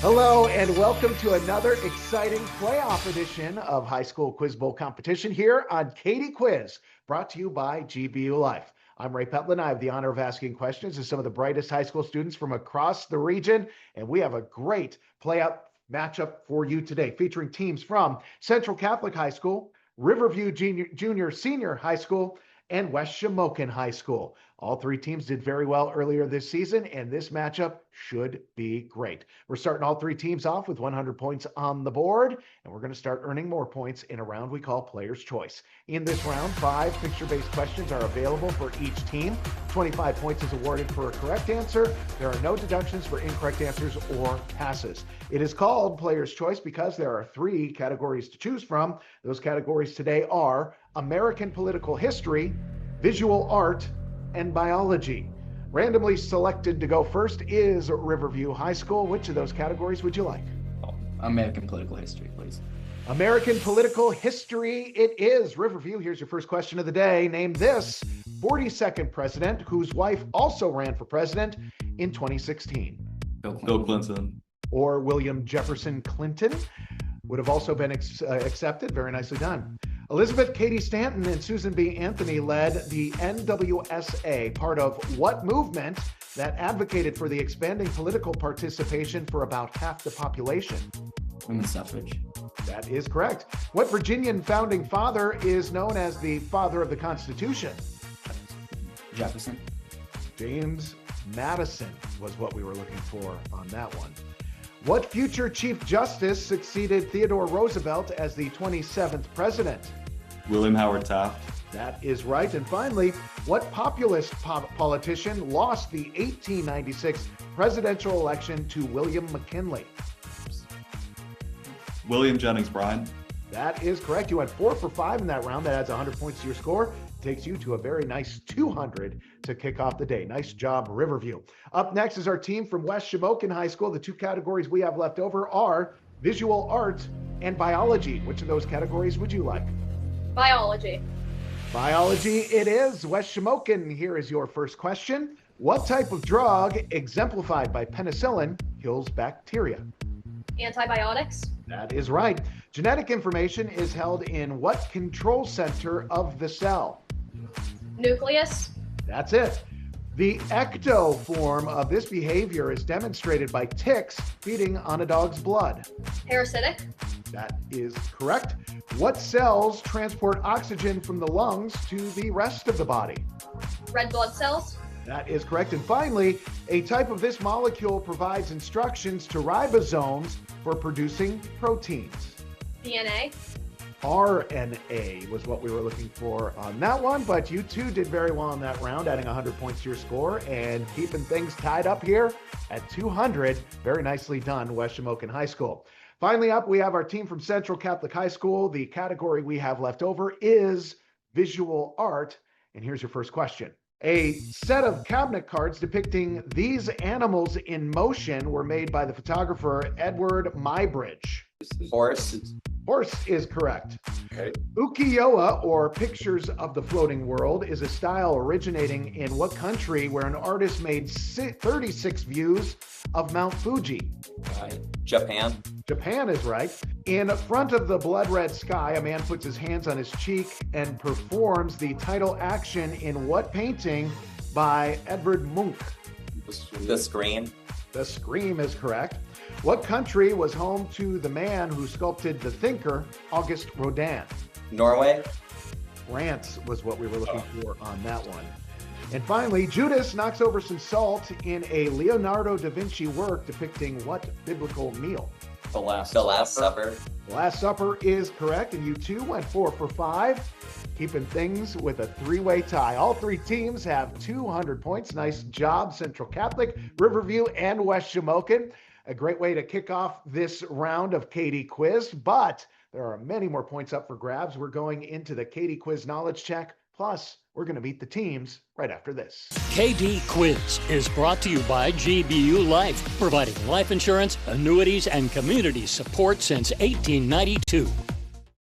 Hello and welcome to another exciting playoff edition of High School Quiz Bowl competition here on Katie Quiz, brought to you by GBU Life. I'm Ray Petlin. I have the honor of asking questions to some of the brightest high school students from across the region, and we have a great playoff matchup for you today, featuring teams from Central Catholic High School, Riverview Junior Senior High School, and West Shamokin High School. All three teams did very well earlier this season, and this matchup should be great. We're starting all three teams off with 100 points on the board, and we're going to start earning more points in a round we call Player's Choice. In this round, 5 picture-based questions are available for each team. 25 points is awarded for a correct answer. There are no deductions for incorrect answers or passes. It is called Player's Choice because there are 3 categories to choose from. Those categories today are American political history, visual art, and biology. Randomly selected to go first is Riverview High School. Which of those categories would you like? American political history, please. American political history it is. Riverview, here's your first question of the day. Name this 42nd president whose wife also ran for president in 2016. Bill Clinton. Or William Jefferson Clinton would have also been accepted. Very nicely done. Elizabeth Cady Stanton and Susan B. Anthony led the NWSA, part of what movement that advocated for the expanding political participation for about half the population? Women's suffrage. That is correct. What Virginian founding father is known as the father of the Constitution? Jefferson. James Madison was what we were looking for on that one. What future Chief Justice succeeded Theodore Roosevelt as the 27th president? William Howard Taft. That is right. And finally, what populist politician lost the 1896 presidential election to William McKinley? William Jennings Bryan. That is correct. You went 4 for 5 in that round. That adds 100 points to your score. Takes you to a very nice 200 to kick off the day. Nice job, Riverview. Up next is our team from West Shamokin High School. The 2 categories we have left over are visual art and biology. Which of those categories would you like? Biology. Biology it is. West Shamokin, here is your first question. What type of drug, exemplified by penicillin, kills bacteria? Antibiotics. That is right. Genetic information is held in what control center of the cell? Nucleus. That's it. The ecto form of this behavior is demonstrated by ticks feeding on a dog's blood. Parasitic. That is correct. What cells transport oxygen from the lungs to the rest of the body? Red blood cells. That is correct. And finally, a type of this molecule provides instructions to ribosomes for producing proteins. DNA. RNA was what we were looking for on that one, but you two did very well in that round, adding 100 points to your score and keeping things tied up here at 200. Very nicely done, West Shamokin High School. Finally up, we have our team from Central Catholic High School. The category we have left over is visual art, and here's your first question. A set of cabinet cards depicting these animals in motion were made by the photographer Edward Muybridge. Horse. Horse is correct. Okay. Ukiyo-e, or Pictures of the Floating World, is a style originating in what country where an artist made 36 views of Mount Fuji? Japan. Japan is right. In front of the blood red sky, a man puts his hands on his cheek and performs the title action in what painting by Edvard Munch? The Scream. The Scream is correct. What country was home to the man who sculpted the thinker, Auguste Rodin? Norway. France was what we were looking for on that one. And finally, Judas knocks over some salt in a Leonardo da Vinci work depicting what biblical meal? The Last Supper. The Last Supper is correct, and you two went 4 for 5, keeping things with a 3-way tie. All 3 teams have 200 points. Nice job, Central Catholic, Riverview, and West Shamokin. A great way to kick off this round of Katie Quiz, but there are many more points up for grabs. We're going into the Katie Quiz Knowledge Check. Plus, we're going to meet the teams right after this. KD Quiz is brought to you by GBU Life, providing life insurance, annuities, and community support since 1892.